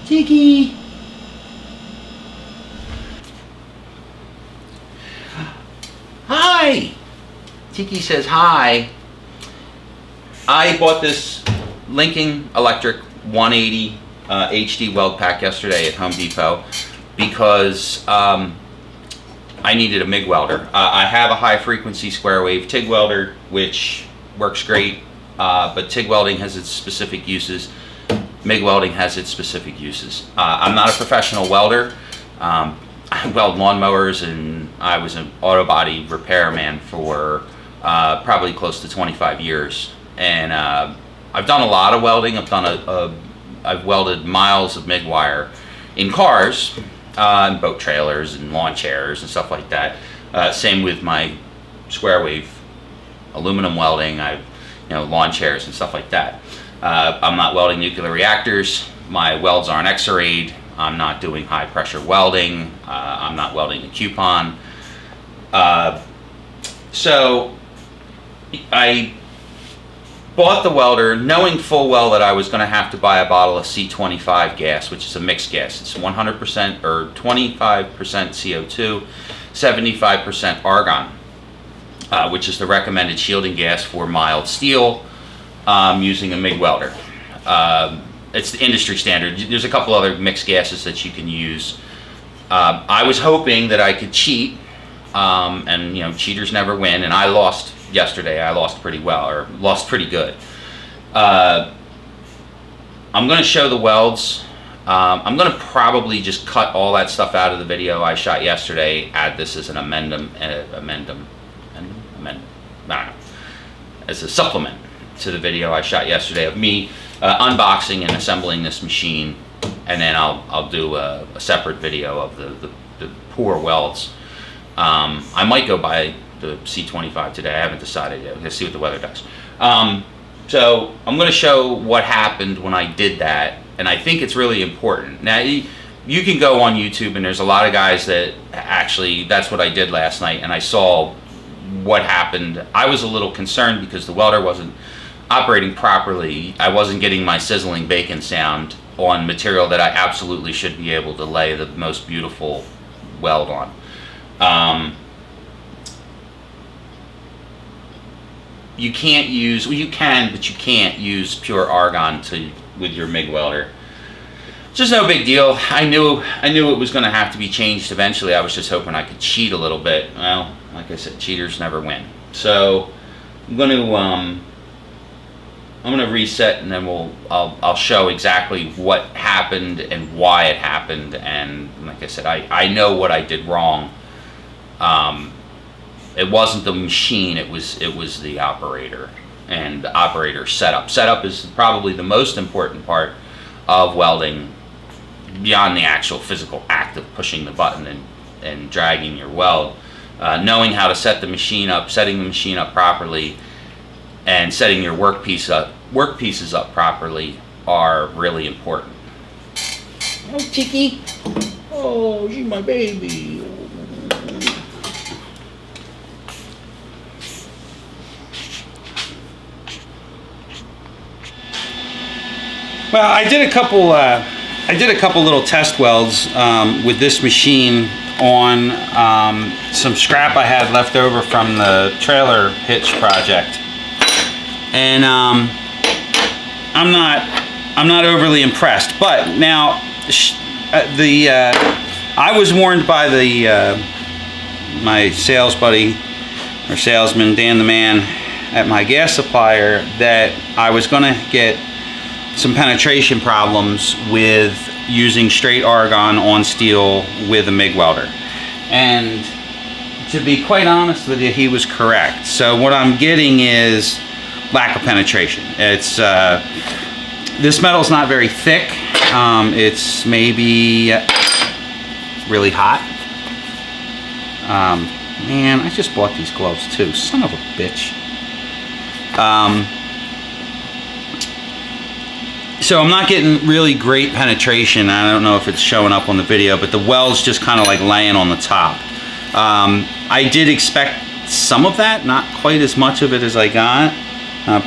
Tiki! Hi! Tiki says hi. I bought this Lincoln Electric 180 HD weld pack yesterday at Home Depot because I needed a MIG welder. I have a high frequency square wave TIG welder, which works great, but TIG welding has its specific uses. MIG welding has its specific uses. I'm not a professional welder. I weld lawnmowers, and I was an auto body repairman for probably close to 25 years. And I've done a lot of welding. I've welded miles of MIG wire in cars, and boat trailers, and lawn chairs, and stuff like that. Same with my square wave aluminum welding. Lawn chairs and stuff like that. I'm not welding nuclear reactors. My welds aren't X-rayed. I'm not doing high pressure welding. I'm not welding a coupon. So I bought the welder knowing full well that I was going to have to buy a bottle of C25 gas, which is a mixed gas. It's 100% or 25% CO2, 75% argon, which is the recommended shielding gas for mild steel using a MIG welder. It's the industry standard. There's a couple other mixed gases that you can use. I was hoping that I could cheat, and cheaters never win, and I lost yesterday. I lost pretty well, or lost pretty good. I'm going to show the welds. I'm going to probably just cut all that stuff out of the video I shot yesterday, add this as an as a supplement to the video I shot yesterday of me unboxing and assembling this machine, and then I'll do a separate video of the poor welds. I might go buy the C25 today. I haven't decided yet. Let's see what the weather does. So I'm going to show what happened when I did that, and I think it's really important. Now you can go on YouTube, and there's a lot of guys that actually, that's what I did last night, and I saw what happened. I was a little concerned because the welder wasn't operating properly. I wasn't getting my sizzling bacon sound on material that I absolutely should be able to lay the most beautiful weld on. You can't use, well, you can, but you can't use pure argon with your MIG welder. It's just no big deal. I knew it was going to have to be changed eventually. I was just hoping I could cheat a little bit. Well, like I said, cheaters never win. So I'm going to reset, and then I'll show exactly what happened and why it happened. And like I said, I know what I did wrong. It wasn't the machine, it was the operator and the operator setup. Setup is probably the most important part of welding, beyond the actual physical act of pushing the button and dragging your weld. Knowing how to set the machine up, setting the machine up properly, and setting your workpieces up properly are really important. Oh, Tiki! Oh, she's my baby. Well, I did a couple little test welds with this machine on some scrap I had left over from the trailer hitch project, and I'm not overly impressed. But now I was warned by my sales buddy or salesman Dan the Man at my gas supplier that I was going to get some penetration problems with using straight argon on steel with a MIG welder. And to be quite honest with you, he was correct. So what I'm getting is lack of penetration. It's this metal's not very thick. It's maybe really hot. Man, I just bought these gloves too. Son of a bitch. So I'm not getting really great penetration. I don't know if it's showing up on the video, but the weld's just kind of like laying on the top. I did expect some of that, not quite as much of it as I got.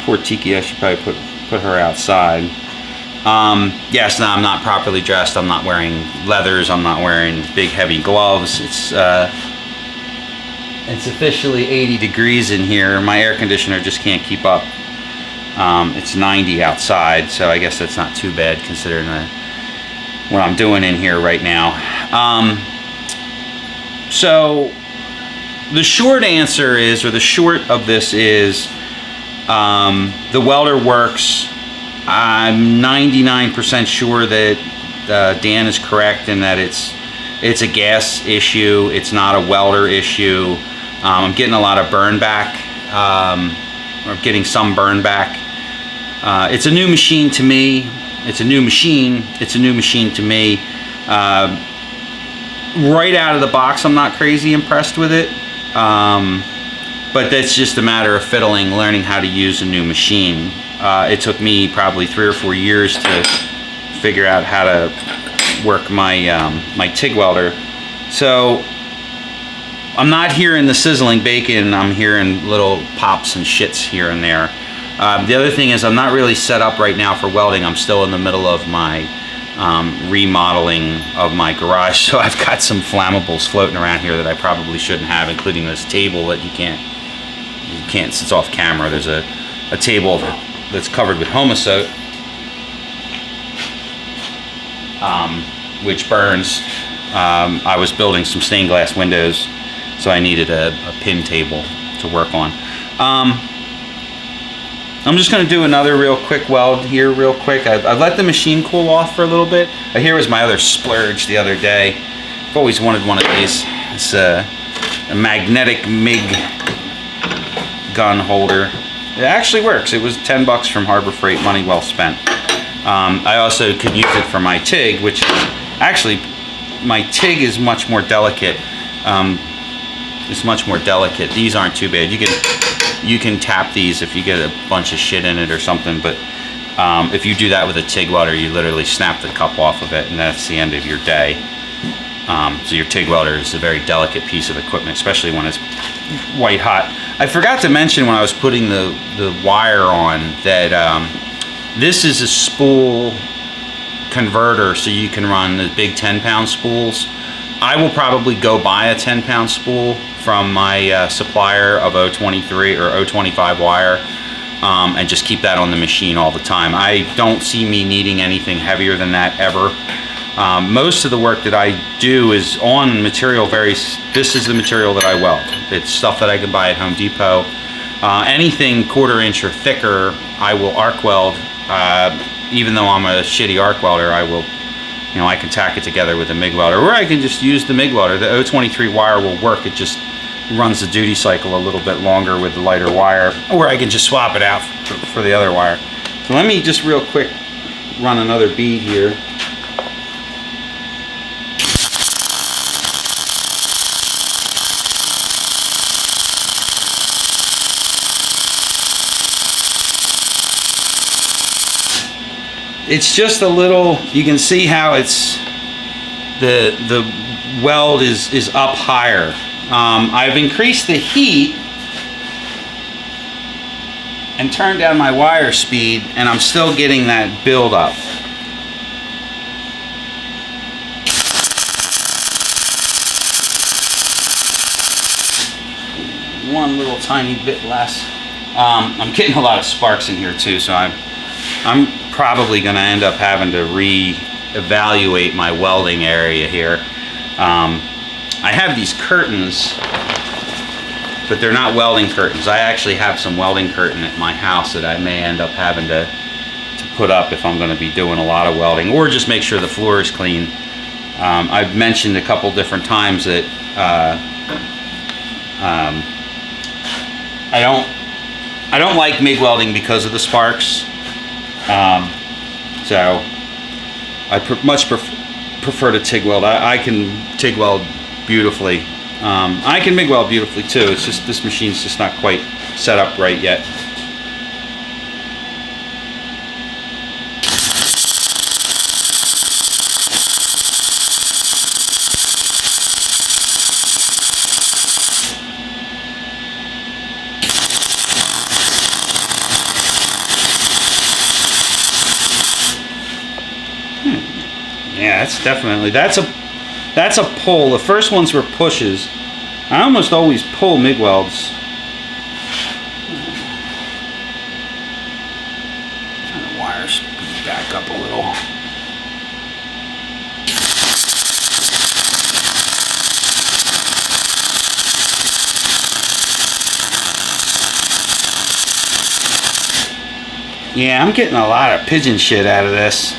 Poor Tiki, I should probably put her outside. Yes, no, I'm not properly dressed. I'm not wearing leathers. I'm not wearing big heavy gloves. It's officially 80 degrees in here. My air conditioner just can't keep up. It's 90 outside, so I guess that's not too bad considering what I'm doing in here right now. So the short answer is, or the short of this is, the welder works. I'm 99% sure that Dan is correct in that it's a gas issue. It's not a welder issue. I'm getting a lot of burn back, or getting some burn back. It's a new machine to me. It's a new machine. It's a new machine to me. Right out of the box, I'm not crazy impressed with it. But that's just a matter of fiddling, learning how to use a new machine. It took me probably 3 or 4 years to figure out how to work my my TIG welder. So I'm not hearing the sizzling bacon. I'm hearing little pops and shits here and there. The other thing is I'm not really set up right now for welding. I'm still in the middle of my remodeling of my garage, so I've got some flammables floating around here that I probably shouldn't have, including this table that you can't it's off camera. There's a table that's covered with homosote, which burns. I was building some stained glass windows, so I needed a pin table to work on. I'm just going to do another real quick weld here real quick. I've let the machine cool off for a little bit. Here was my other splurge the other day. I've always wanted one of these. It's a magnetic MIG gun holder. It actually works. It was 10 bucks from Harbor Freight, money well spent. I also could use it for my TIG, which actually my TIG is much more delicate. It's much more delicate. These aren't too bad. You can tap these if you get a bunch of shit in it or something, but if you do that with a TIG welder, you literally snap the cup off of it, and that's the end of your day. So your TIG welder is a very delicate piece of equipment, especially when it's white hot. I forgot to mention when I was putting the wire on that this is a spool converter, so you can run the big 10-pound spools. I will probably go buy a 10-pound spool from my supplier of 023 or 025 wire, and just keep that on the machine all the time. I don't see me needing anything heavier than that ever. Most of the work that I do is on material this is the material that I weld. It's stuff that I can buy at Home Depot. Anything 1/4 inch or thicker, I will arc weld. Even though I'm a shitty arc welder, I will, I can tack it together with a MIG welder, or I can just use the MIG welder. The 023 wire will work. It just runs the duty cycle a little bit longer with the lighter wire, or I can just swap it out for the other wire. So let me just real quick run another bead here. It's just a little, you can see how it's, the weld is up higher. I've increased the heat and turned down my wire speed, and I'm still getting that build up. One little tiny bit less. I'm getting a lot of sparks in here too, so I'm probably going to end up having to re-evaluate my welding area here. I have these curtains, but they're not welding curtains. I actually have some welding curtain at my house that I may end up having to put up if I'm going to be doing a lot of welding, or just make sure the floor is clean. I've mentioned a couple different times that I don't like MIG welding because of the sparks. So I much prefer to TIG weld. I can TIG weld beautifully. I can MIG weld beautifully too. It's just this machine's just not quite set up right yet. Yeah, that's definitely, that's a pull. The first ones were pushes. I almost always pull MIG welds. Turn the wires back up a little. Yeah, I'm getting a lot of pigeon shit out of this.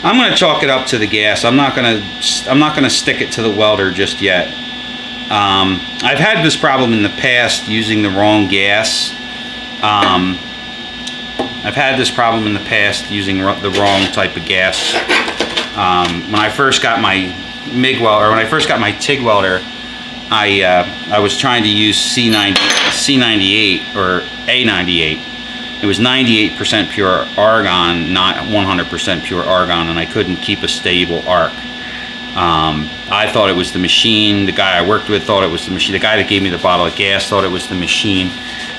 I'm gonna chalk it up to the gas. I'm not gonna stick it to the welder just yet. I've had this problem in the past using the wrong gas. I've had this problem in the past using the wrong type of gas. When I first got my MIG welder, or when I first got my TIG welder, I was trying to use C98 or A98. It was 98% pure argon, not 100% pure argon, and I couldn't keep a stable arc. I thought it was the machine. The guy I worked with thought it was the machine. The guy that gave me the bottle of gas thought it was the machine.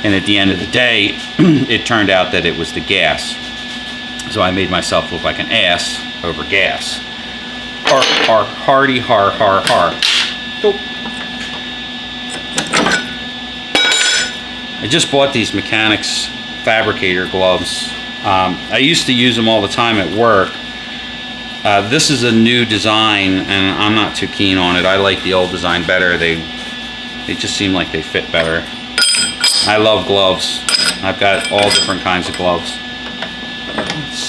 And at the end of the day, it turned out that it was the gas. So I made myself look like an ass over gas. Hardy, har. Nope. I just bought these mechanics fabricator gloves. I used to use them all the time at work. This is a new design and I'm not too keen on it. I like the old design better. They just seem like they fit better. I love gloves. I've got all different kinds of gloves.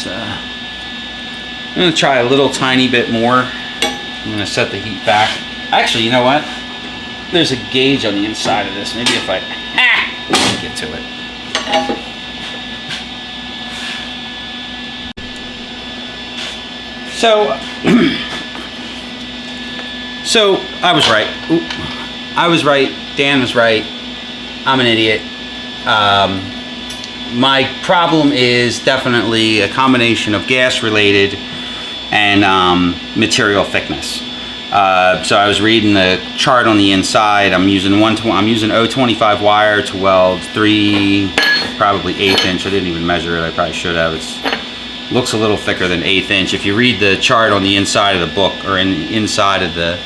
I'm going to try a little tiny bit more. I'm going to set the heat back. Actually, you know what? There's a gauge on the inside of this. Maybe if I get to it. So I was right. I was right. Dan was right. I'm an idiot. My problem is definitely a combination of gas related and material thickness. So I was reading the chart on the inside. I'm using 0.25 wire to weld 3, probably 1/8 inch. I didn't even measure it. I probably should have. It looks a little thicker than 1/8 inch. If you read the chart on the inside of the book or inside of the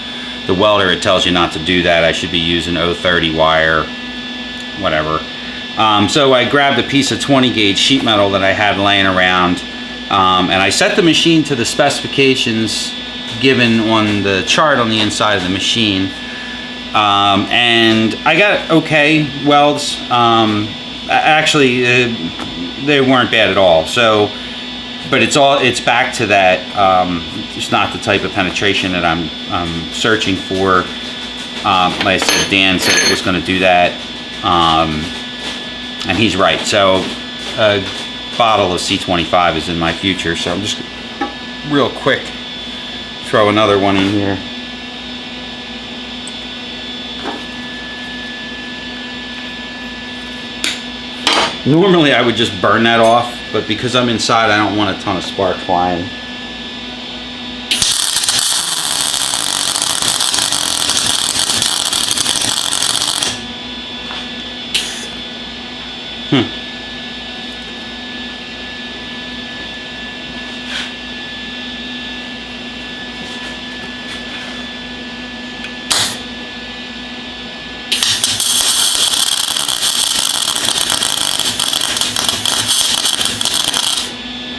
welder, it tells you not to do that. I should be using 0.30 wire, whatever. So I grabbed a piece of 20 gauge sheet metal that I had laying around, and I set the machine to the specifications given on the chart on the inside of the machine, and I got okay welds. Actually, they weren't bad at all. So, but it's back to that. It's not the type of penetration that I'm searching for. Like I said, Dan said it was going to do that, and he's right. So a bottle of C25 is in my future. So I'm just real quick throw another one in here. Normally I would just burn that off, but because I'm inside, I don't want a ton of sparks flying.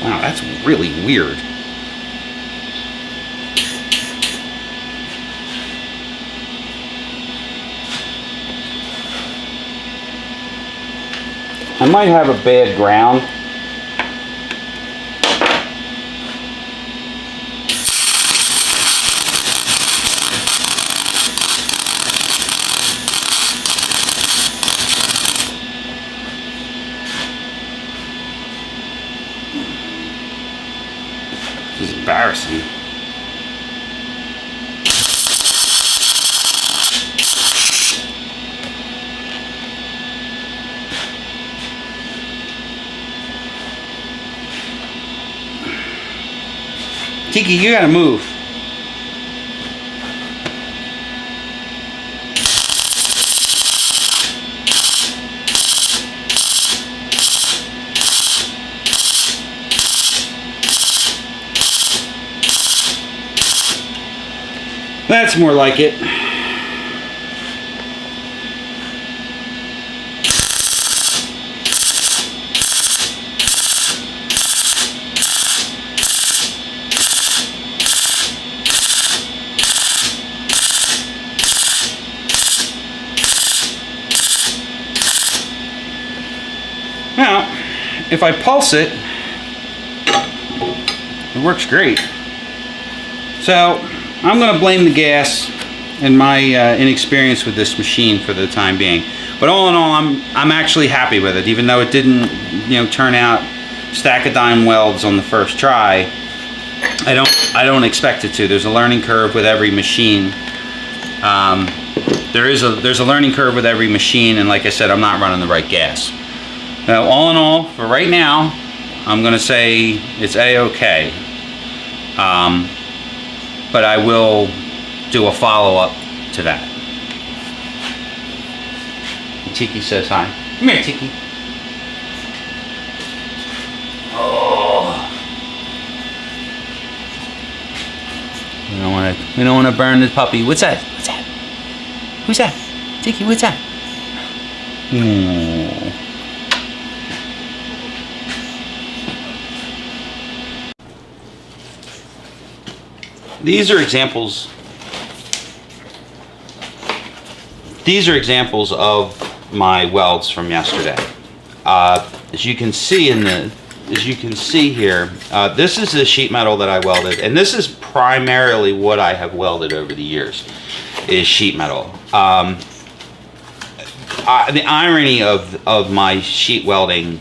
Wow, that's really weird. I might have a bad ground. This is embarrassing. Tiki, you gotta move. That's more like it. Now, if I pulse it, it works great. So I'm going to blame the gas and my inexperience with this machine for the time being. But all in all, I'm actually happy with it, even though it didn't, turn out stack of dime welds on the first try. I don't expect it to. There's a learning curve with every machine. There's a learning curve with every machine, and like I said, I'm not running the right gas. Now, all in all, for right now, I'm going to say it's A-okay. But I will do a follow-up to that. Tiki says hi. Come here, Tiki. Oh. We don't want to burn the puppy. What's that? What's that? Who's that? Tiki, what's that? Oh. These are examples of my welds from yesterday. As you can see here, this is the sheet metal that I welded, and this is primarily what I have welded over the years, is sheet metal. The irony of my sheet welding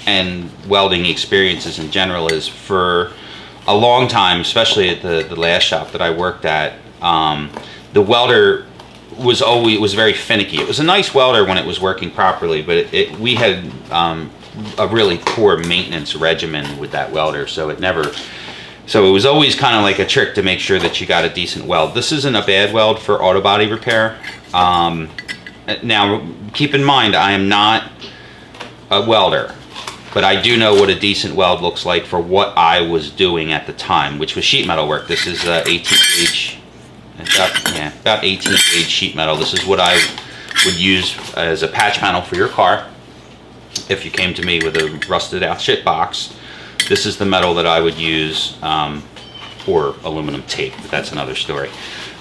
and welding experiences in general is, for a long time, especially at the last shop that I worked at, the welder was very finicky. It was a nice welder when it was working properly, but we had a really poor maintenance regimen with that welder, so it was always kind of like a trick to make sure that you got a decent weld. This isn't a bad weld for auto body repair. Now, keep in mind, I am not a welder, but I do know what a decent weld looks like for what I was doing at the time, which was sheet metal work. This is 18 gauge, about 18 gauge sheet metal. This is what I would use as a patch panel for your car. If you came to me with a rusted out shit box, this is the metal that I would use, or aluminum tape, but that's another story.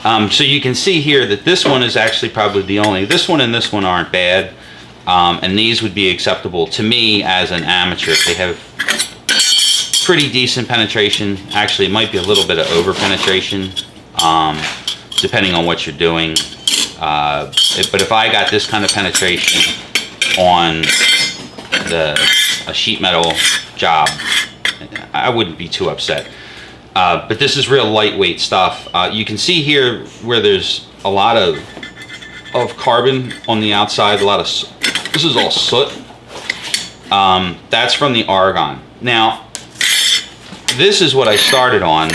So you can see here that this one is actually probably this one and this one aren't bad. And these would be acceptable to me as an amateur. They have pretty decent penetration. Actually, it might be a little bit of over penetration, depending on what you're doing. But if I got this kind of penetration on a sheet metal job, I wouldn't be too upset. But this is real lightweight stuff. You can see here where there's a lot of carbon on the outside, this is all soot. That's from the argon. Now, this is what I started on,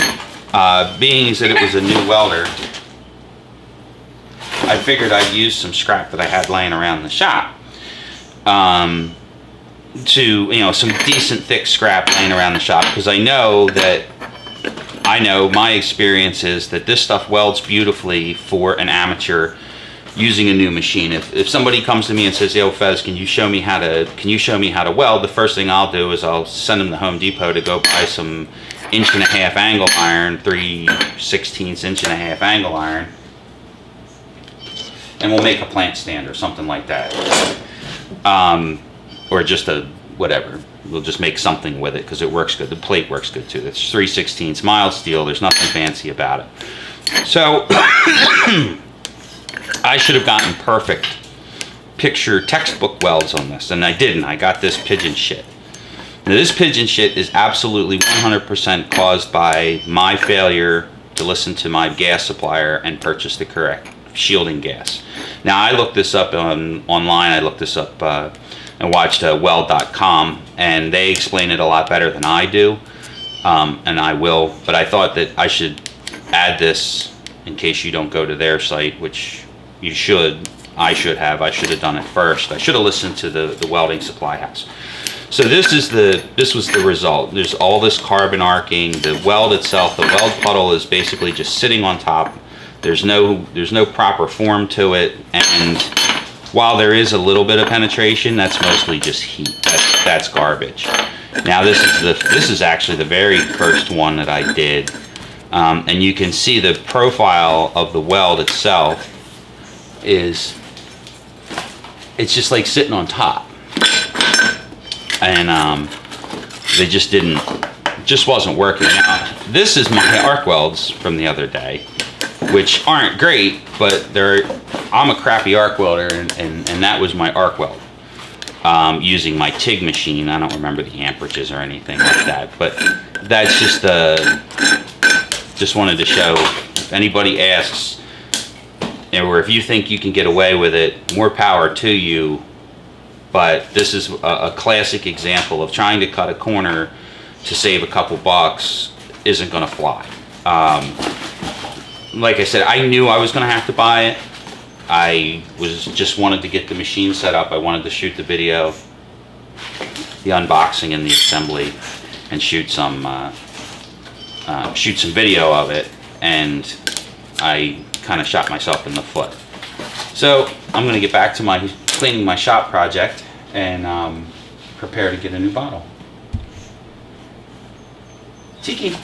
being that it was a new welder. I figured I'd use some scrap that I had laying around in the shop, some decent thick scrap laying around the shop, because I know my experience is that this stuff welds beautifully for an amateur using a new machine. If somebody comes to me and says, "Yo, Fez, can you show me how to weld?" The first thing I'll do is I'll send them to Home Depot to go buy some 1.5-inch angle iron, 3/16 inch and a half angle iron, and we'll make a plant stand or something like that, or just a whatever. We'll just make something with it because it works good. The plate works good too. It's 3/16 mild steel. There's nothing fancy about it. So I should have gotten perfect picture textbook welds on this, and I didn't. I got this pigeon shit. Now, this pigeon shit is absolutely 100% caused by my failure to listen to my gas supplier and purchase the correct shielding gas. Now, I looked this up online. I looked this up and watched weld.com, and they explain it a lot better than I do, and I will. But I thought that I should add this in case you don't go to their site, which you should. I should have done it first. I should have listened to the welding supply house. So this was the result. There's all this carbon arcing. The weld itself, the weld puddle, is basically just sitting on top. There's no proper form to it, and while there is a little bit of penetration, that's mostly just heat. That's garbage. Now this is actually the very first one that I did, and you can see the profile of the weld itself is, it's just like sitting on top, and they just wasn't working. Now, this is my arc welds from the other day, which aren't great, but I'm a crappy arc welder, and that was my arc weld, using my TIG machine. I don't remember the amperages or anything like that, but that's just wanted to show, if anybody asks, or if you think you can get away with it, more power to you. But this is a classic example of trying to cut a corner to save a couple bucks isn't going to fly. Like I said, I knew I was going to have to buy it. I just wanted to get the machine set up. I wanted to shoot the video, the unboxing and the assembly, and shoot some video of it. And I kind of shot myself in the foot. So I'm going to get back to my cleaning my shop project and prepare to get a new bottle. Tiki.